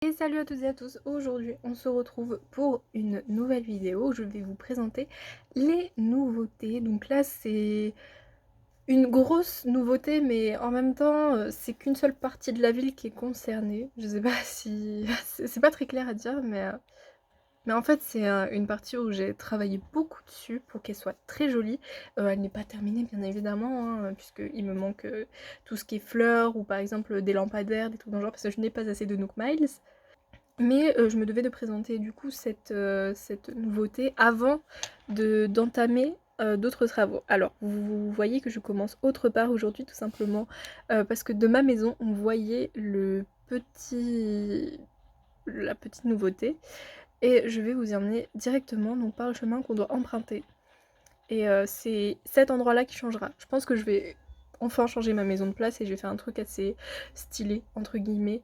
Et salut à toutes et à tous, aujourd'hui on se retrouve pour une nouvelle vidéo où je vais vous présenter les nouveautés. Donc là c'est une grosse nouveauté mais en même temps c'est qu'une seule partie de la ville qui est concernée. Je sais pas si... c'est pas très clair à dire mais en fait c'est une partie où j'ai travaillé beaucoup dessus pour qu'elle soit très jolie. Elle n'est pas terminée bien évidemment hein, puisqu'il me manque tout ce qui est fleurs ou par exemple des lampadaires, des trucs dans le genre parce que je n'ai pas assez de Nook Miles. Mais je me devais de présenter du coup cette nouveauté avant d'entamer d'autres travaux. Alors, vous voyez que je commence autre part aujourd'hui tout simplement parce que de ma maison, on voyait la petite nouveauté et je vais vous y emmener directement donc par le chemin qu'on doit emprunter. Et c'est cet endroit-là qui changera. Je pense que je vais enfin changer ma maison de place et je vais faire un truc assez stylé, entre guillemets,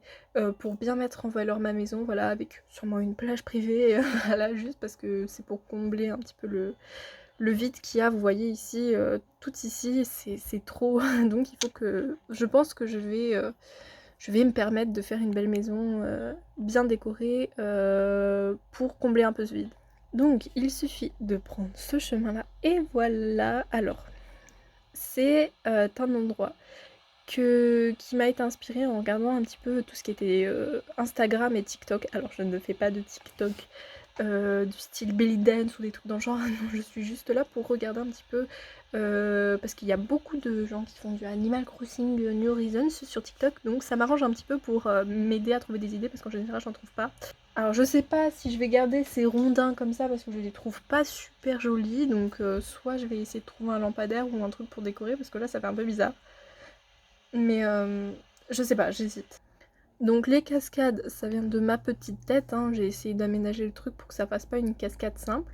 pour bien mettre en valeur ma maison, voilà, avec sûrement une plage privée, voilà, juste parce que c'est pour combler un petit peu le vide qu'il y a, vous voyez ici, tout ici, c'est trop, donc il faut que... Je pense que je vais me permettre de faire une belle maison bien décorée pour combler un peu ce vide. Donc il suffit de prendre ce chemin-là et voilà. Alors c'est un endroit qui m'a été inspirée en regardant un petit peu tout ce qui était Instagram et TikTok. Alors je ne fais pas de TikTok du style belly dance ou des trucs dans le genre, non, je suis juste là pour regarder un petit peu parce qu'il y a beaucoup de gens qui font du Animal Crossing New Horizons sur TikTok, donc ça m'arrange un petit peu pour m'aider à trouver des idées parce qu'en général j'en trouve pas. Alors je sais pas si je vais garder ces rondins comme ça parce que je les trouve pas super jolis, donc soit je vais essayer de trouver un lampadaire ou un truc pour décorer parce que là ça fait un peu bizarre. Mais je sais pas, j'hésite. Donc les cascades, ça vient de ma petite tête, hein. J'ai essayé d'aménager le truc pour que ça fasse pas une cascade simple.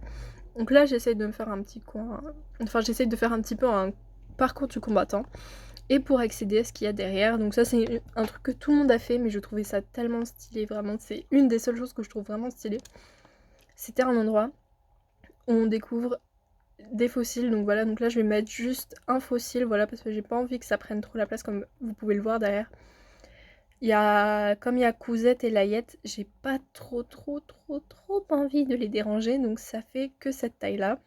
Donc là j'essaye de me faire un petit coin, enfin j'essaye de faire un petit peu un parcours du combattant. Et pour accéder à ce qu'il y a derrière, donc ça c'est un truc que tout le monde a fait mais je trouvais ça tellement stylé, vraiment c'est une des seules choses que je trouve vraiment stylé. C'était un endroit où on découvre des fossiles, donc voilà, donc là je vais mettre juste un fossile, voilà, parce que j'ai pas envie que ça prenne trop la place comme vous pouvez le voir derrière. Comme il y a Cousette et Layette, j'ai pas trop envie de les déranger, donc ça fait que cette taille-là.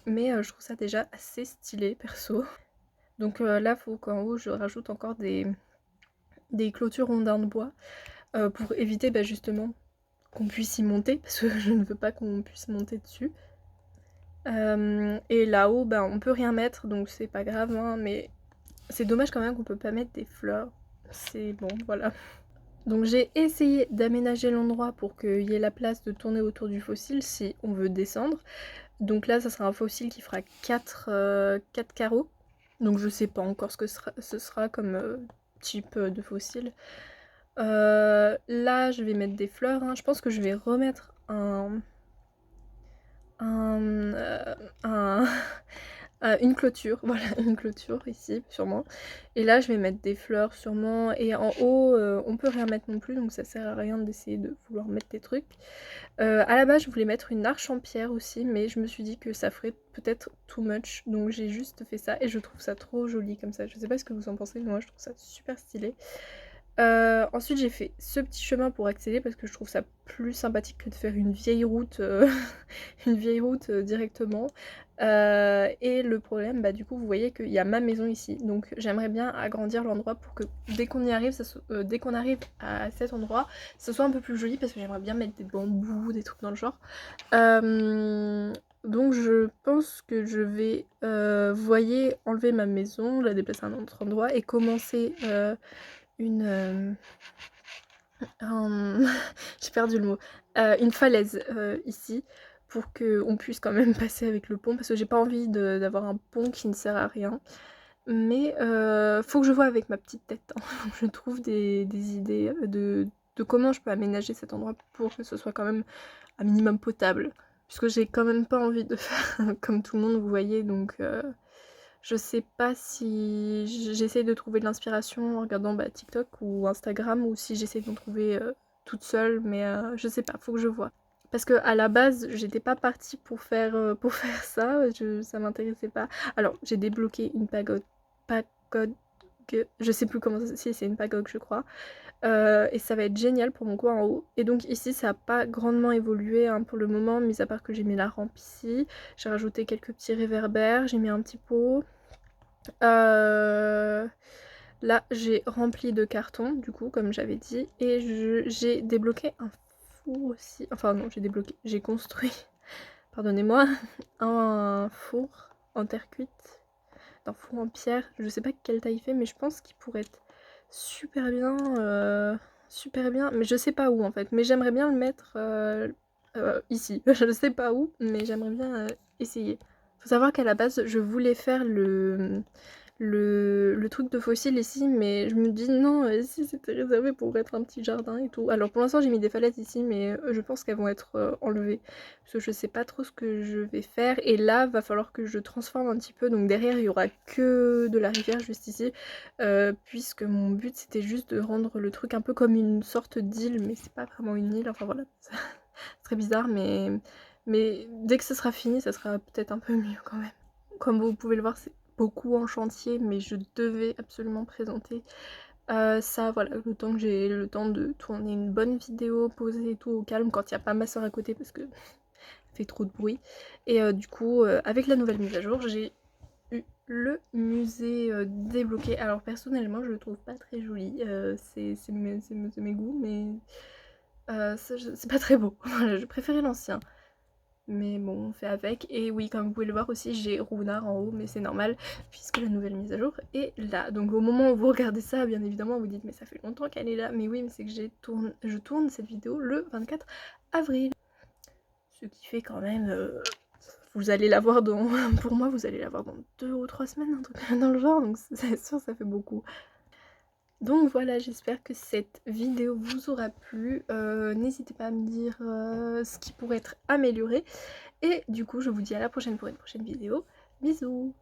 Mais je trouve ça déjà assez stylé, perso. Donc là, faut qu'en haut, je rajoute encore des clôtures rondins de bois pour éviter justement qu'on puisse y monter, parce que je ne veux pas qu'on puisse monter dessus. Et là-haut, on peut rien mettre, donc c'est pas grave, hein, mais c'est dommage quand même qu'on peut pas mettre des fleurs. C'est bon, voilà. Donc j'ai essayé d'aménager l'endroit pour qu'il y ait la place de tourner autour du fossile si on veut descendre. Donc là ça sera un fossile qui fera 4 carreaux. Donc je sais pas encore ce sera comme type de fossile. Là je vais mettre des fleurs, hein. Je pense que je vais remettre un, un, une clôture, voilà, une clôture ici sûrement. Et là je vais mettre des fleurs sûrement, et en haut on peut rien mettre non plus, donc ça sert à rien d'essayer de vouloir mettre des trucs. À la base je voulais mettre une arche en pierre aussi, mais je me suis dit que ça ferait peut-être too much, donc j'ai juste fait ça et je trouve ça trop joli comme ça. Je sais pas ce que vous en pensez, mais moi je trouve ça super stylé. Ensuite j'ai fait ce petit chemin pour accéder parce que je trouve ça plus sympathique que de faire une vieille route, une vieille route directement. Et le problème, du coup vous voyez qu'il y a ma maison ici, donc j'aimerais bien agrandir l'endroit pour que dès qu'on y arrive, dès qu'on arrive à cet endroit, ce soit un peu plus joli parce que j'aimerais bien mettre des bambous, des trucs dans le genre. Donc je pense que je vais, vous voyez, enlever ma maison, la déplacer à un autre endroit et commencer une... j'ai perdu le mot. Une falaise ici pour qu'on puisse quand même passer avec le pont parce que j'ai pas envie d'avoir un pont qui ne sert à rien. Mais faut que je vois avec ma petite tête, hein. Faut que je trouve des idées de comment je peux aménager cet endroit pour que ce soit quand même un minimum potable. Puisque j'ai quand même pas envie de faire comme tout le monde, vous voyez, donc je sais pas si j'essaie de trouver de l'inspiration en regardant TikTok ou Instagram ou si j'essaie d'en trouver toute seule, mais je sais pas, faut que je vois. Parce que à la base, j'étais pas partie pour faire ça, ça m'intéressait pas. Alors, j'ai débloqué une pagode je sais plus comment ça, si c'est une pagode je crois. Et ça va être génial pour mon coin en haut. Et donc ici ça a pas grandement évolué hein, pour le moment, mis à part que j'ai mis la rampe ici. J'ai rajouté quelques petits réverbères, j'ai mis un petit pot. Là j'ai rempli de carton du coup comme j'avais dit. Et j'ai débloqué un four aussi. Enfin non, j'ai construit, pardonnez-moi, un four en terre cuite. Un four en pierre, je sais pas quelle taille il fait mais je pense qu'il pourrait être super bien, mais je sais pas où en fait. Mais j'aimerais bien le mettre ici. Je sais pas où, mais j'aimerais bien essayer. Faut savoir qu'à la base, je voulais faire le truc de fossile ici, mais je me dis non, ici c'était réservé pour être un petit jardin et tout. Alors pour l'instant j'ai mis des falaises ici, mais je pense qu'elles vont être enlevées. Parce que je sais pas trop ce que je vais faire. Et là, va falloir que je transforme un petit peu. Donc derrière, il y aura que de la rivière juste ici. Puisque mon but c'était juste de rendre le truc un peu comme une sorte d'île, mais c'est pas vraiment une île. Enfin voilà, c'est très bizarre, mais dès que ce sera fini, ça sera peut-être un peu mieux quand même. Comme vous pouvez le voir, c'est beaucoup en chantier, mais je devais absolument présenter ça, voilà, le temps que j'ai le temps de tourner une bonne vidéo, poser et tout au calme, quand il n'y a pas ma soeur à côté parce que fait trop de bruit. Et du coup, avec la nouvelle mise à jour, j'ai eu le musée débloqué. Alors personnellement, je le trouve pas très joli, c'est mes goûts, mais c'est pas très beau. Voilà, je préférais l'ancien. Mais bon, on fait avec. Et oui, comme vous pouvez le voir aussi, j'ai Runard en haut, mais c'est normal, puisque la nouvelle mise à jour est là. Donc au moment où vous regardez ça, bien évidemment, vous dites, mais ça fait longtemps qu'elle est là. Mais oui, mais c'est que je tourne cette vidéo le 24 avril. Ce qui fait quand même... vous allez la voir dans... Pour moi, vous allez la voir dans 2 ou 3 semaines, un truc dans le genre, donc c'est sûr, ça fait beaucoup. Donc voilà, j'espère que cette vidéo vous aura plu. N'hésitez pas à me dire ce qui pourrait être amélioré. Et du coup, je vous dis à la prochaine pour une prochaine vidéo. Bisous!